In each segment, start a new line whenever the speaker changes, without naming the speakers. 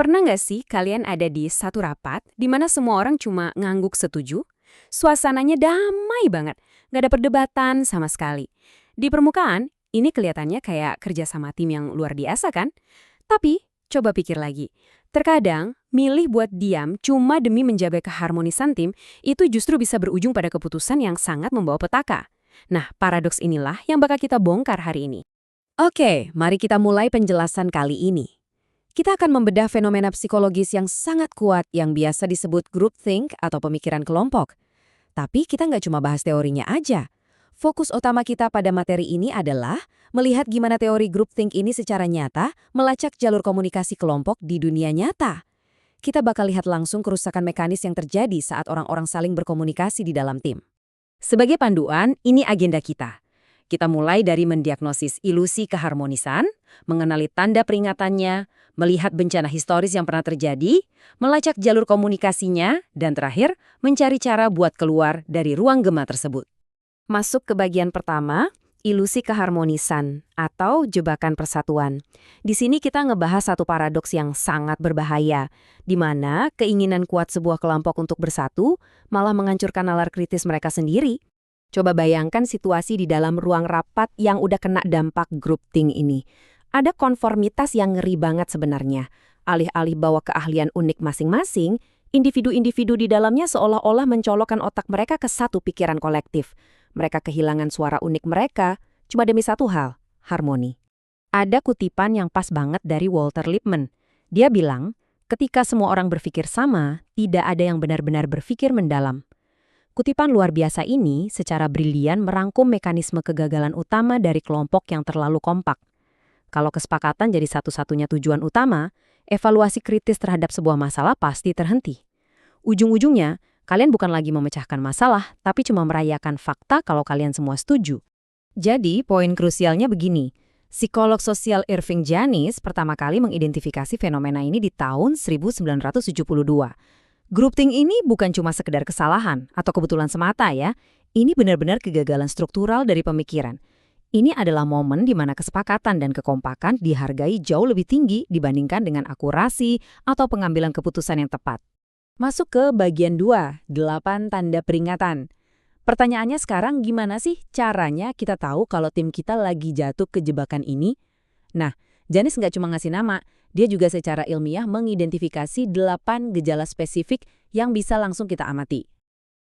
Pernah nggak sih kalian ada di satu rapat di mana semua orang cuma ngangguk setuju? Suasananya damai banget, nggak ada perdebatan sama sekali. Di permukaan, ini kelihatannya kayak kerja sama tim yang luar biasa kan? Tapi, coba pikir lagi. Terkadang, milih buat diam cuma demi menjaga keharmonisan tim itu justru bisa berujung pada keputusan yang sangat membawa petaka. Nah, paradoks inilah yang bakal kita bongkar hari ini. Oke, mari kita mulai penjelasan kali ini. Kita akan membedah fenomena psikologis yang sangat kuat yang biasa disebut groupthink atau pemikiran kelompok. Tapi kita nggak cuma bahas teorinya aja. Fokus utama kita pada materi ini adalah melihat gimana teori groupthink ini secara nyata melacak jalur komunikasi kelompok di dunia nyata. Kita bakal lihat langsung kerusakan mekanis yang terjadi saat orang-orang saling berkomunikasi di dalam tim. Sebagai panduan, ini agenda kita. Kita mulai dari mendiagnosis ilusi keharmonisan, mengenali tanda peringatannya, melihat bencana historis yang pernah terjadi, melacak jalur komunikasinya, dan terakhir, mencari cara buat keluar dari ruang gema tersebut. Masuk ke bagian pertama, ilusi keharmonisan atau jebakan persatuan. Di sini kita ngebahas satu paradoks yang sangat berbahaya, di mana keinginan kuat sebuah kelompok untuk bersatu malah menghancurkan nalar kritis mereka sendiri. Coba bayangkan situasi di dalam ruang rapat yang udah kena dampak groupthink ini. Ada konformitas yang ngeri banget sebenarnya. Alih-alih bawa keahlian unik masing-masing, individu-individu di dalamnya seolah-olah mencolokkan otak mereka ke satu pikiran kolektif. Mereka kehilangan suara unik mereka, cuma demi satu hal, harmoni. Ada kutipan yang pas banget dari Walter Lippmann. Dia bilang, ketika semua orang berpikir sama, tidak ada yang benar-benar berpikir mendalam. Kutipan luar biasa ini secara brilian merangkum mekanisme kegagalan utama dari kelompok yang terlalu kompak. Kalau kesepakatan jadi satu-satunya tujuan utama, evaluasi kritis terhadap sebuah masalah pasti terhenti. Ujung-ujungnya, kalian bukan lagi memecahkan masalah, tapi cuma merayakan fakta kalau kalian semua setuju. Jadi, poin krusialnya begini. Psikolog sosial Irving Janis pertama kali mengidentifikasi fenomena ini di tahun 1972. Groupthink ini bukan cuma sekedar kesalahan atau kebetulan semata ya. Ini benar-benar kegagalan struktural dari pemikiran. Ini adalah momen di mana kesepakatan dan kekompakan dihargai jauh lebih tinggi dibandingkan dengan akurasi atau pengambilan keputusan yang tepat. Masuk ke bagian 2, 8 tanda peringatan. Pertanyaannya sekarang gimana sih caranya kita tahu kalau tim kita lagi jatuh ke jebakan ini? Nah, Janis nggak cuma ngasih nama, dia juga secara ilmiah mengidentifikasi 8 gejala spesifik yang bisa langsung kita amati.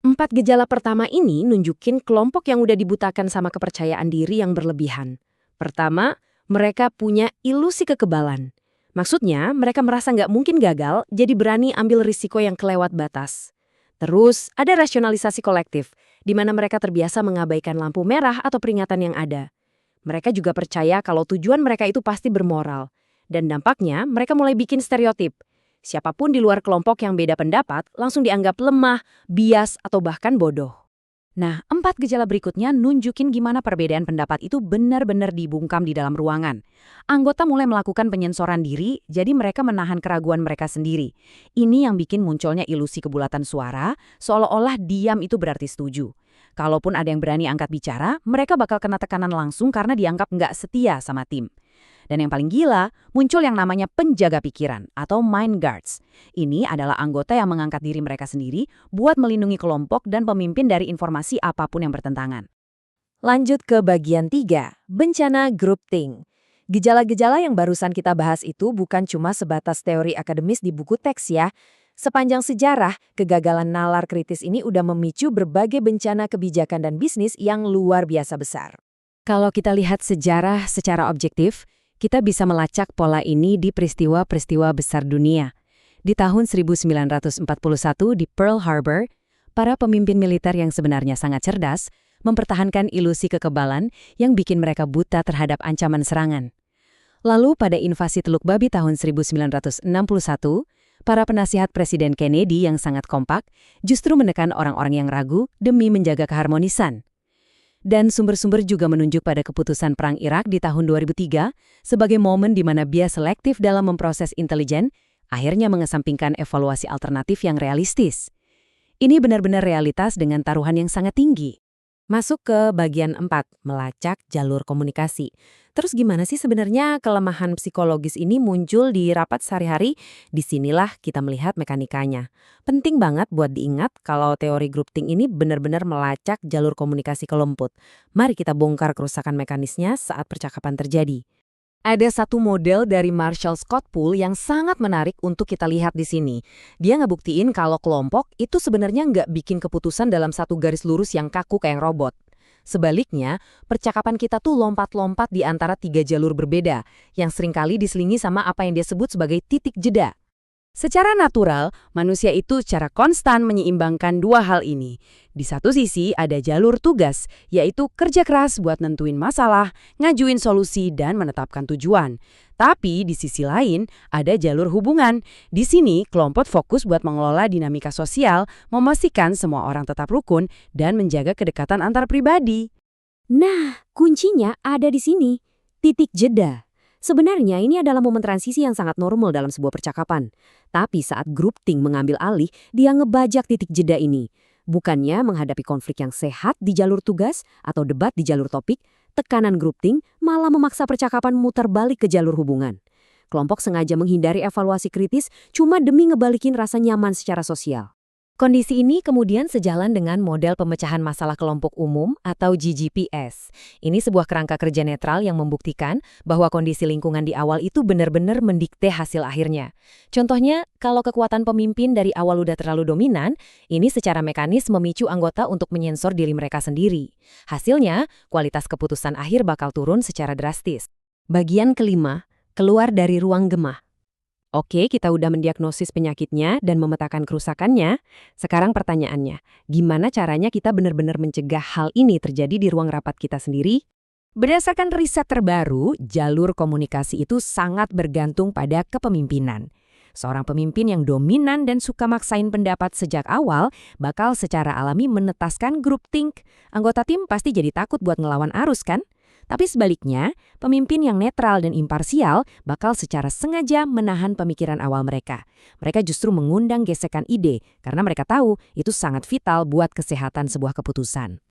4 gejala pertama ini nunjukin kelompok yang udah dibutakan sama kepercayaan diri yang berlebihan. Pertama, mereka punya ilusi kekebalan. Maksudnya, mereka merasa nggak mungkin gagal, jadi berani ambil risiko yang kelewat batas. Terus, ada rasionalisasi kolektif, di mana mereka terbiasa mengabaikan lampu merah atau peringatan yang ada. Mereka juga percaya kalau tujuan mereka itu pasti bermoral. Dan dampaknya, mereka mulai bikin stereotip. Siapapun di luar kelompok yang beda pendapat langsung dianggap lemah, bias, atau bahkan bodoh. Nah, 4 gejala berikutnya nunjukin gimana perbedaan pendapat itu benar-benar dibungkam di dalam ruangan. Anggota mulai melakukan penyensoran diri, jadi mereka menahan keraguan mereka sendiri. Ini yang bikin munculnya ilusi kebulatan suara, seolah-olah diam itu berarti setuju. Kalaupun ada yang berani angkat bicara, mereka bakal kena tekanan langsung karena dianggap nggak setia sama tim. Dan yang paling gila, muncul yang namanya penjaga pikiran atau mind guards. Ini adalah anggota yang mengangkat diri mereka sendiri buat melindungi kelompok dan pemimpin dari informasi apapun yang bertentangan. Lanjut ke bagian 3, bencana groupthink. Gejala-gejala yang barusan kita bahas itu bukan cuma sebatas teori akademis di buku teks ya. Sepanjang sejarah, kegagalan nalar kritis ini udah memicu berbagai bencana kebijakan dan bisnis yang luar biasa besar. Kalau kita lihat sejarah secara objektif, kita bisa melacak pola ini di peristiwa-peristiwa besar dunia. Di tahun 1941 di Pearl Harbor, para pemimpin militer yang sebenarnya sangat cerdas mempertahankan ilusi kekebalan yang bikin mereka buta terhadap ancaman serangan. Lalu pada invasi Teluk Babi tahun 1961, para penasihat Presiden Kennedy yang sangat kompak justru menekan orang-orang yang ragu demi menjaga keharmonisan. Dan sumber-sumber juga menunjuk pada keputusan Perang Irak di tahun 2003 sebagai momen di mana bias selektif dalam memproses intelijen akhirnya mengesampingkan evaluasi alternatif yang realistis. Ini benar-benar realitas dengan taruhan yang sangat tinggi. Masuk ke bagian 4, melacak jalur komunikasi. Terus gimana sih sebenarnya kelemahan psikologis ini muncul di rapat sehari-hari? Disinilah kita melihat mekanikanya. Penting banget buat diingat kalau teori groupthink ini benar-benar melacak jalur komunikasi kelompok. Mari kita bongkar kerusakan mekanisnya saat percakapan terjadi. Ada satu model dari Marshall Scott Pool yang sangat menarik untuk kita lihat di sini. Dia ngebuktiin kalau kelompok itu sebenarnya nggak bikin keputusan dalam satu garis lurus yang kaku kayak robot. Sebaliknya, percakapan kita tuh lompat-lompat di antara 3 jalur berbeda, yang seringkali diselingi sama apa yang dia sebut sebagai titik jeda. Secara natural, manusia itu secara konstan menyeimbangkan dua hal ini. Di satu sisi ada jalur tugas, yaitu kerja keras buat nentuin masalah, ngajuin solusi, dan menetapkan tujuan. Tapi di sisi lain ada jalur hubungan. Di sini kelompok fokus buat mengelola dinamika sosial, memastikan semua orang tetap rukun, dan menjaga kedekatan antar pribadi. Nah, kuncinya ada di sini, titik jeda. Sebenarnya ini adalah momen transisi yang sangat normal dalam sebuah percakapan. Tapi saat groupthink mengambil alih, dia ngebajak titik jeda ini. Bukannya menghadapi konflik yang sehat di jalur tugas atau debat di jalur topik, tekanan groupthink malah memaksa percakapan muter balik ke jalur hubungan. Kelompok sengaja menghindari evaluasi kritis cuma demi ngebalikin rasa nyaman secara sosial. Kondisi ini kemudian sejalan dengan model pemecahan masalah kelompok umum atau GGPS. Ini sebuah kerangka kerja netral yang membuktikan bahwa kondisi lingkungan di awal itu benar-benar mendikte hasil akhirnya. Contohnya, kalau kekuatan pemimpin dari awal udah terlalu dominan, ini secara mekanis memicu anggota untuk menyensor diri mereka sendiri. Hasilnya, kualitas keputusan akhir bakal turun secara drastis. Bagian kelima, keluar dari ruang gemah. Oke, kita udah mendiagnosis penyakitnya dan memetakan kerusakannya. Sekarang pertanyaannya, gimana caranya kita benar-benar mencegah hal ini terjadi di ruang rapat kita sendiri? Berdasarkan riset terbaru, jalur komunikasi itu sangat bergantung pada kepemimpinan. Seorang pemimpin yang dominan dan suka maksain pendapat sejak awal bakal secara alami menetaskan groupthink. Anggota tim pasti jadi takut buat ngelawan arus kan? Tapi sebaliknya, pemimpin yang netral dan imparsial bakal secara sengaja menahan pemikiran awal mereka. Mereka justru mengundang gesekan ide karena mereka tahu itu sangat vital buat kesehatan sebuah keputusan.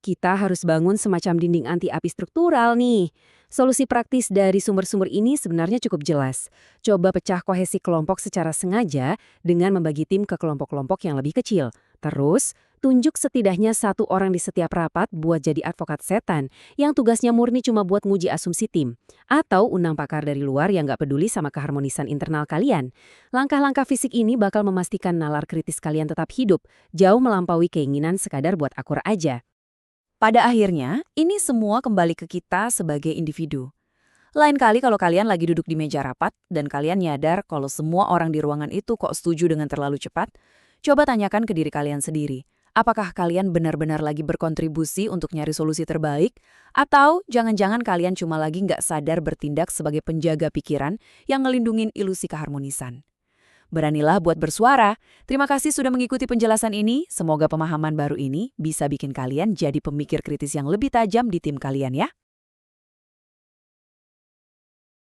Kita harus bangun semacam dinding anti-api struktural nih. Solusi praktis dari sumber-sumber ini sebenarnya cukup jelas. Coba pecah kohesi kelompok secara sengaja dengan membagi tim ke kelompok-kelompok yang lebih kecil. Terus, tunjuk setidaknya satu orang di setiap rapat buat jadi advokat setan yang tugasnya murni cuma buat nguji asumsi tim. Atau undang pakar dari luar yang nggak peduli sama keharmonisan internal kalian. Langkah-langkah fisik ini bakal memastikan nalar kritis kalian tetap hidup, jauh melampaui keinginan sekadar buat akur aja. Pada akhirnya, ini semua kembali ke kita sebagai individu. Lain kali kalau kalian lagi duduk di meja rapat dan kalian nyadar kalau semua orang di ruangan itu kok setuju dengan terlalu cepat, coba tanyakan ke diri kalian sendiri. Apakah kalian benar-benar lagi berkontribusi untuk nyari solusi terbaik? Atau jangan-jangan kalian cuma lagi nggak sadar bertindak sebagai penjaga pikiran yang ngelindungin ilusi keharmonisan? Beranilah buat bersuara. Terima kasih sudah mengikuti penjelasan ini. Semoga pemahaman baru ini bisa bikin kalian jadi pemikir kritis yang lebih tajam di tim kalian ya.